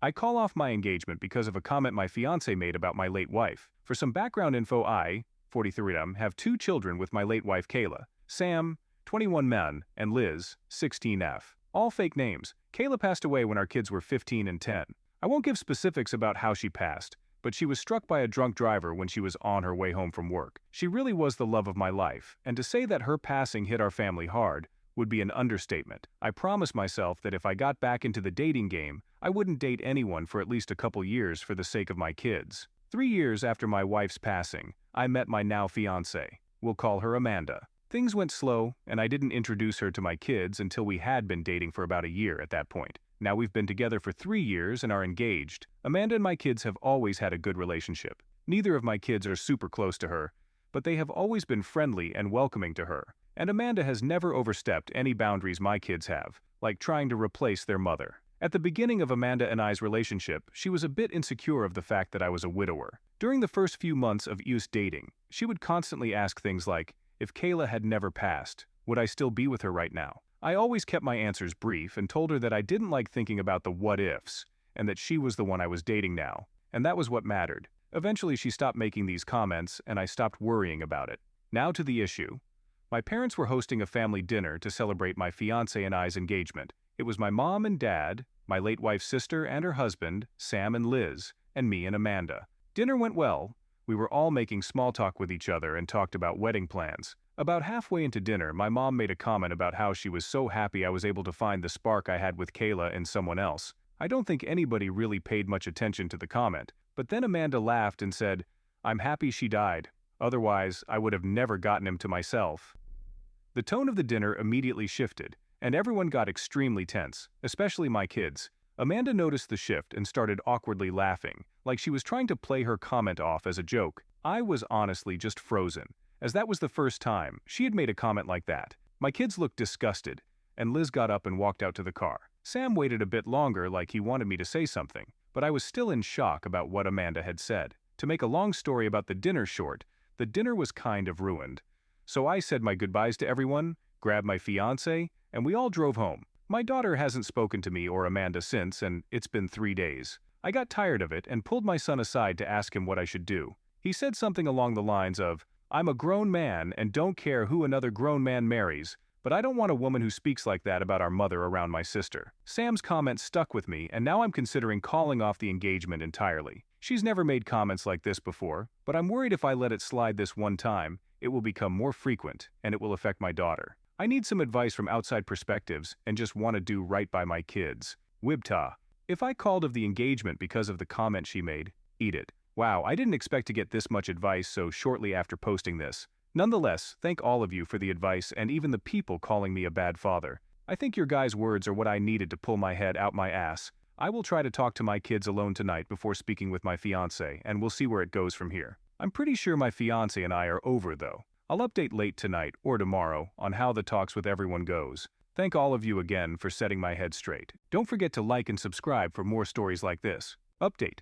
I call off my engagement because of a comment my fiancé made about my late wife. For some background info, I, 43M, have two children with my late wife Kayla. Sam, 21 men, and Liz, 16F. All fake names. Kayla passed away when our kids were 15 and 10. I won't give specifics about how she passed, but she was struck by a drunk driver when she was on her way home from work. She really was the love of my life, and to say that her passing hit our family hard would be an understatement. I promised myself that if I got back into the dating game, I wouldn't date anyone for at least a couple years for the sake of my kids. 3 years after my wife's passing, I met my now fiancé. We'll call her Amanda. Things went slow, and I didn't introduce her to my kids until we had been dating for about a year at that point. Now we've been together for 3 years and are engaged. Amanda and my kids have always had a good relationship. Neither of my kids are super close to her, but they have always been friendly and welcoming to her. And Amanda has never overstepped any boundaries my kids have, like trying to replace their mother. At the beginning of Amanda and I's relationship, she was a bit insecure of the fact that I was a widower. During the first few months of us dating, she would constantly ask things like, if Kayla had never passed, would I still be with her right now? I always kept my answers brief and told her that I didn't like thinking about the what-ifs, and that she was the one I was dating now, and that was what mattered. Eventually she stopped making these comments, and I stopped worrying about it. Now to the issue. My parents were hosting a family dinner to celebrate my fiancé and I's engagement. It was my mom and dad, my late wife's sister and her husband, Sam and Liz, and me and Amanda. Dinner went well. We were all making small talk with each other and talked about wedding plans. About halfway into dinner, my mom made a comment about how she was so happy I was able to find the spark I had with Kayla and someone else. I don't think anybody really paid much attention to the comment, but then Amanda laughed and said, "I'm happy she died. Otherwise, I would have never gotten him to myself." The tone of the dinner immediately shifted, and everyone got extremely tense, especially my kids. Amanda noticed the shift and started awkwardly laughing, like she was trying to play her comment off as a joke. I was honestly just frozen, as that was the first time she had made a comment like that. My kids looked disgusted, and Liz got up and walked out to the car. Sam waited a bit longer like he wanted me to say something, but I was still in shock about what Amanda had said. To make a long story about the dinner short, the dinner was kind of ruined. So I said my goodbyes to everyone, grabbed my fiancé, and we all drove home. My daughter hasn't spoken to me or Amanda since, and it's been 3 days. I got tired of it and pulled my son aside to ask him what I should do. He said something along the lines of, "I'm a grown man and don't care who another grown man marries, but I don't want a woman who speaks like that about our mother around my sister." Sam's comment stuck with me, and now I'm considering calling off the engagement entirely. She's never made comments like this before, but I'm worried if I let it slide this one time, it will become more frequent, and it will affect my daughter. I need some advice from outside perspectives and just want to do right by my kids. Wibta. If I called of the engagement because of the comment she made, eat it. Wow, I didn't expect to get this much advice so shortly after posting this. Nonetheless, thank all of you for the advice and even the people calling me a bad father. I think your guys' words are what I needed to pull my head out my ass. I will try to talk to my kids alone tonight before speaking with my fiancé, and we'll see where it goes from here. I'm pretty sure my fiancé and I are over though. I'll update late tonight or tomorrow on how the talks with everyone goes. Thank all of you again for setting my head straight. Don't forget to like and subscribe for more stories like this. Update.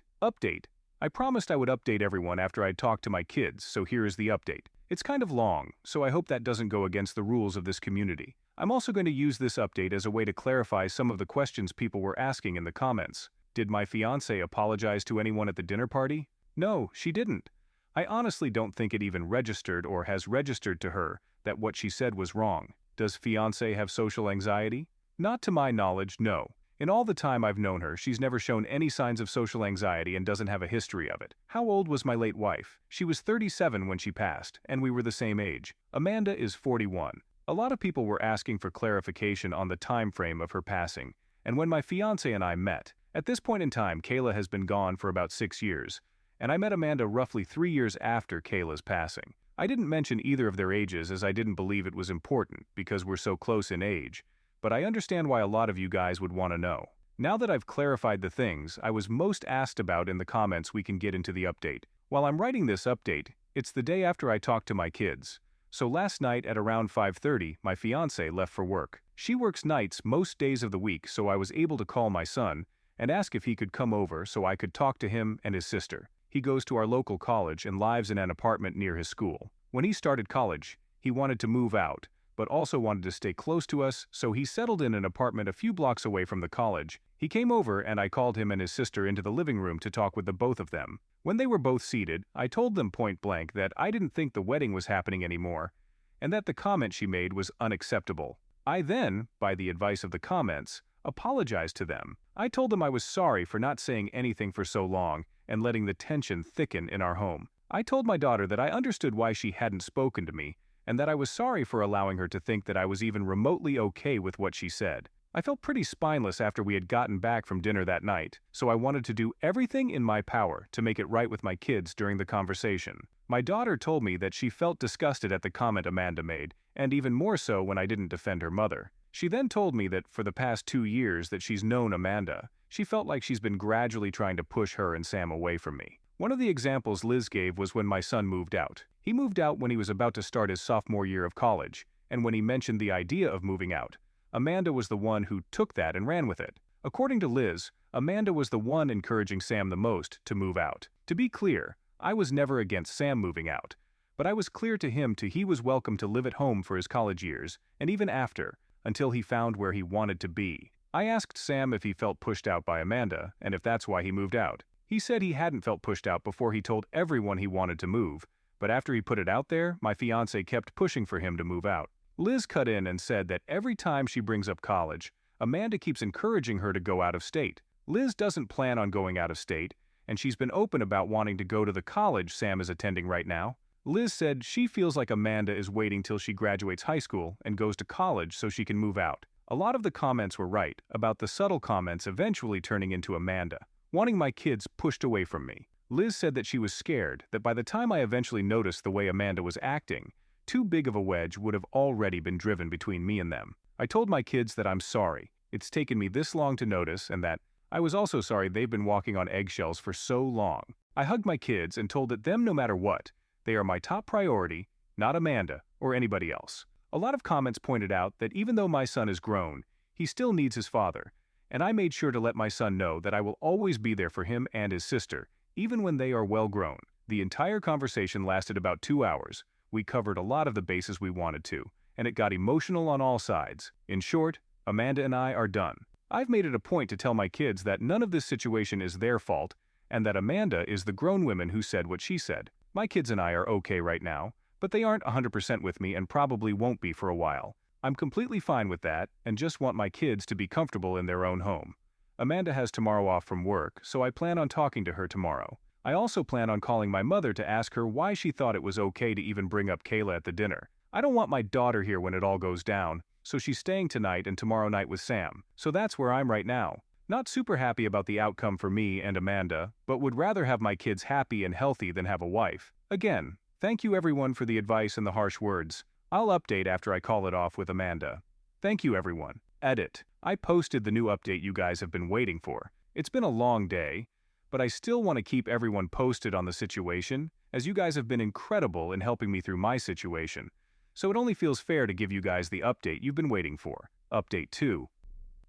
I promised I would update everyone after I'd talked to my kids, so here is the update. It's kind of long, so I hope that doesn't go against the rules of this community. I'm also going to use this update as a way to clarify some of the questions people were asking in the comments. Did my fiancé apologize to anyone at the dinner party? No, she didn't. I honestly don't think it even registered or has registered to her that what she said was wrong. Does fiancé have social anxiety? Not to my knowledge, no. In all the time I've known her, she's never shown any signs of social anxiety and doesn't have a history of it. How old was my late wife? She was 37 when she passed, and we were the same age. Amanda is 41. A lot of people were asking for clarification on the time frame of her passing, and when my fiancé and I met, at this point in time Kayla has been gone for about 6 years, and I met Amanda roughly 3 years after Kayla's passing. I didn't mention either of their ages as I didn't believe it was important because we're so close in age, but I understand why a lot of you guys would want to know. Now that I've clarified the things I was most asked about in the comments, we can get into the update. While I'm writing this update, it's the day after I talked to my kids. So last night at around 5:30, my fiancé left for work. She works nights most days of the week, so I was able to call my son and ask if he could come over so I could talk to him and his sister. He goes to our local college and lives in an apartment near his school. When he started college, he wanted to move out, but also wanted to stay close to us, so he settled in an apartment a few blocks away from the college. He came over and I called him and his sister into the living room to talk with the both of them. When they were both seated, I told them point blank that I didn't think the wedding was happening anymore, and that the comment she made was unacceptable. I then, by the advice of the comments, apologized to them. I told them I was sorry for not saying anything for so long and letting the tension thicken in our home. I told my daughter that I understood why she hadn't spoken to me, and that I was sorry for allowing her to think that I was even remotely okay with what she said. I felt pretty spineless after we had gotten back from dinner that night, so I wanted to do everything in my power to make it right with my kids during the conversation. My daughter told me that she felt disgusted at the comment Amanda made, and even more so when I didn't defend her mother. She then told me that for the past 2 years that she's known Amanda, she felt like she's been gradually trying to push her and Sam away from me. One of the examples Liz gave was when my son moved out. He moved out when he was about to start his sophomore year of college, and when he mentioned the idea of moving out, Amanda was the one who took that and ran with it. According to Liz, Amanda was the one encouraging Sam the most to move out. To be clear, I was never against Sam moving out, but I was clear to him he was welcome to live at home for his college years, and even after, until he found where he wanted to be. I asked Sam if he felt pushed out by Amanda, and if that's why he moved out. He said he hadn't felt pushed out before he told everyone he wanted to move, but after he put it out there, my fiancé kept pushing for him to move out. Liz cut in and said that every time she brings up college, Amanda keeps encouraging her to go out of state. Liz doesn't plan on going out of state, and she's been open about wanting to go to the college Sam is attending right now. Liz said she feels like Amanda is waiting till she graduates high school and goes to college so she can move out. A lot of the comments were right about the subtle comments eventually turning into Amanda wanting my kids pushed away from me. Liz said that she was scared that by the time I eventually noticed the way Amanda was acting, too big of a wedge would have already been driven between me and them. I told my kids that I'm sorry it's taken me this long to notice, and that I was also sorry they've been walking on eggshells for so long. I hugged my kids and told that them no matter what, they are my top priority, not Amanda or anybody else. A lot of comments pointed out that even though my son is grown, he still needs his father, and I made sure to let my son know that I will always be there for him and his sister, even when they are well grown. The entire conversation lasted about 2 hours. We covered a lot of the bases we wanted to, and it got emotional on all sides. In short, Amanda and I are done. I've made it a point to tell my kids that none of this situation is their fault, and that Amanda is the grown woman who said what she said. My kids and I are okay right now, but they aren't 100% with me and probably won't be for a while. I'm completely fine with that and just want my kids to be comfortable in their own home. Amanda has tomorrow off from work, so I plan on talking to her tomorrow. I also plan on calling my mother to ask her why she thought it was okay to even bring up Kayla at the dinner. I don't want my daughter here when it all goes down, so she's staying tonight and tomorrow night with Sam. So that's where I'm right now. Not super happy about the outcome for me and Amanda, but would rather have my kids happy and healthy than have a wife. Again, thank you everyone for the advice and the harsh words. I'll update after I call it off with Amanda. Thank you everyone. Edit. I posted the new update you guys have been waiting for. It's been a long day, but I still want to keep everyone posted on the situation, as you guys have been incredible in helping me through my situation. So it only feels fair to give you guys the update you've been waiting for. Update 2.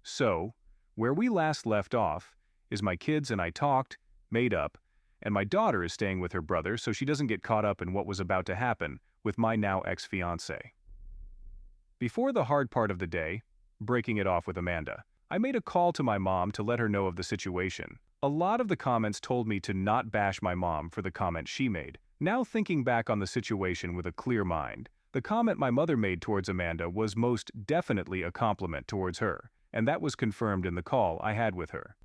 So, where we last left off is my kids and I talked, made up, and my daughter is staying with her brother so she doesn't get caught up in what was about to happen with my now ex-fiancé. Before the hard part of the day, breaking it off with Amanda, I made a call to my mom to let her know of the situation. A lot of the comments told me to not bash my mom for the comment she made. Now thinking back on the situation with a clear mind, the comment my mother made towards Amanda was most definitely a compliment towards her, and that was confirmed in the call I had with her.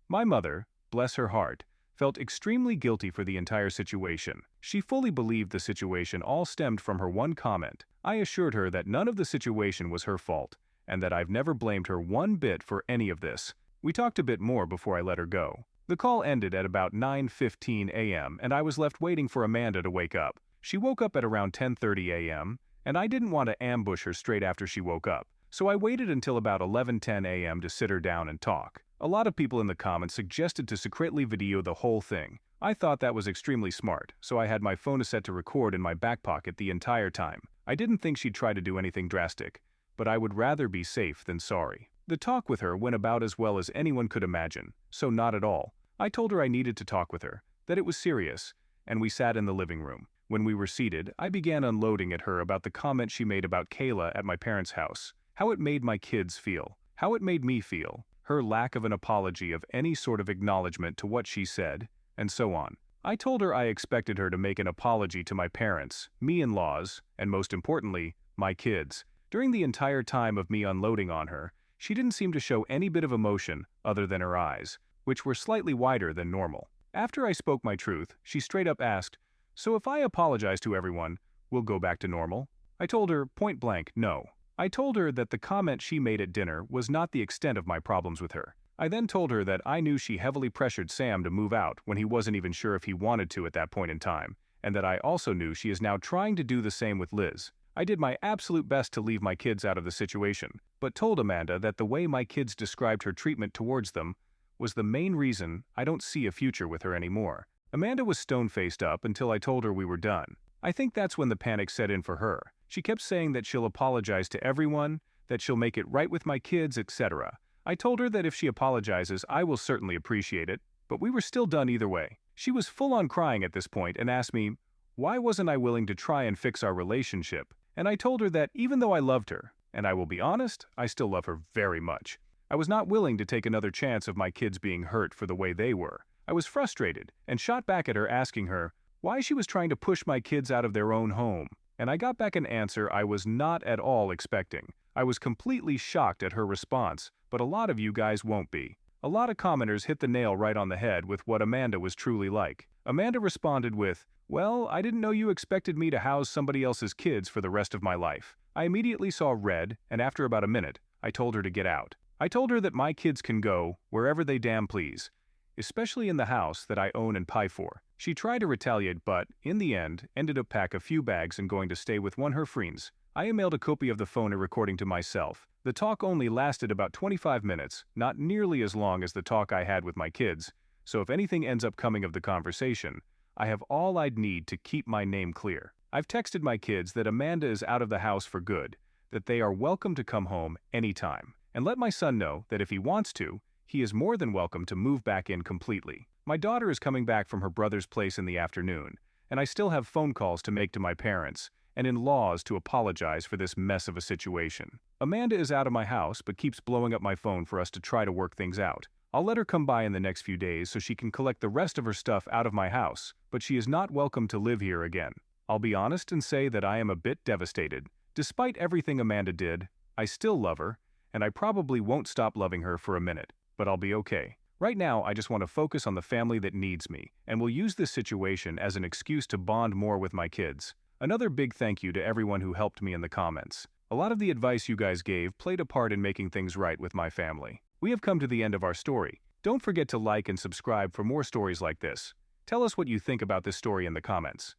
My mother, bless her heart, felt extremely guilty for the entire situation. She fully believed the situation all stemmed from her one comment. I assured her that none of the situation was her fault, and that I've never blamed her one bit for any of this. We talked a bit more before I let her go. The call ended at about 9:15 a.m., and I was left waiting for Amanda to wake up. She woke up at around 10:30 a.m., and I didn't want to ambush her straight after she woke up, so I waited until about 11:10 a.m. to sit her down and talk. A lot of people in the comments suggested to secretly video the whole thing. I thought that was extremely smart, so I had my phone set to record in my back pocket the entire time. I didn't think she'd try to do anything drastic, but I would rather be safe than sorry. The talk with her went about as well as anyone could imagine, so not at all. I told her I needed to talk with her, that it was serious, and we sat in the living room. When we were seated, I began unloading at her about the comment she made about Kayla at my parents' house, how it made my kids feel, how it made me feel, her lack of an apology of any sort of acknowledgement to what she said, and so on. I told her I expected her to make an apology to my parents, me-in-laws, and most importantly, my kids. During the entire time of me unloading on her, she didn't seem to show any bit of emotion other than her eyes, which were slightly wider than normal. After I spoke my truth, she straight up asked, "So if I apologize to everyone, we'll go back to normal?" I told her point blank, no. I told her that the comment she made at dinner was not the extent of my problems with her. I then told her that I knew she heavily pressured Sam to move out when he wasn't even sure if he wanted to at that point in time, and that I also knew she is now trying to do the same with Liz. I did my absolute best to leave my kids out of the situation, but told Amanda that the way my kids described her treatment towards them was the main reason I don't see a future with her anymore. Amanda was stone-faced up until I told her we were done. I think that's when the panic set in for her. She kept saying that she'll apologize to everyone, that she'll make it right with my kids, etc. I told her that if she apologizes, I will certainly appreciate it, but we were still done either way. She was full-on crying at this point and asked me, why wasn't I willing to try and fix our relationship? And I told her that even though I loved her, and I will be honest, I still love her very much, I was not willing to take another chance of my kids being hurt for the way they were. I was frustrated and shot back at her asking her why she was trying to push my kids out of their own home, and I got back an answer I was not at all expecting. I was completely shocked at her response, but a lot of you guys won't be. A lot of commenters hit the nail right on the head with what Amanda was truly like. Amanda responded with, "Well, I didn't know you expected me to house somebody else's kids for the rest of my life." I immediately saw red, and after about a minute, I told her to get out. I told her that my kids can go wherever they damn please, especially in the house that I own and pay for. She tried to retaliate but, in the end, ended up pack a few bags and going to stay with one her friends. I emailed a copy of the phone recording to myself. The talk only lasted about 25 minutes, not nearly as long as the talk I had with my kids, so if anything ends up coming of the conversation, I have all I'd need to keep my name clear. I've texted my kids that Amanda is out of the house for good, that they are welcome to come home anytime, and let my son know that if he wants to, he is more than welcome to move back in completely. My daughter is coming back from her brother's place in the afternoon, and I still have phone calls to make to my parents and in-laws to apologize for this mess of a situation. Amanda is out of my house but keeps blowing up my phone for us to try to work things out. I'll let her come by in the next few days so she can collect the rest of her stuff out of my house, but she is not welcome to live here again. I'll be honest and say that I am a bit devastated. Despite everything Amanda did, I still love her, and I probably won't stop loving her for a minute, but I'll be okay. Right now, I just want to focus on the family that needs me, and will use this situation as an excuse to bond more with my kids. Another big thank you to everyone who helped me in the comments. A lot of the advice you guys gave played a part in making things right with my family. We have come to the end of our story. Don't forget to like and subscribe for more stories like this. Tell us what you think about this story in the comments.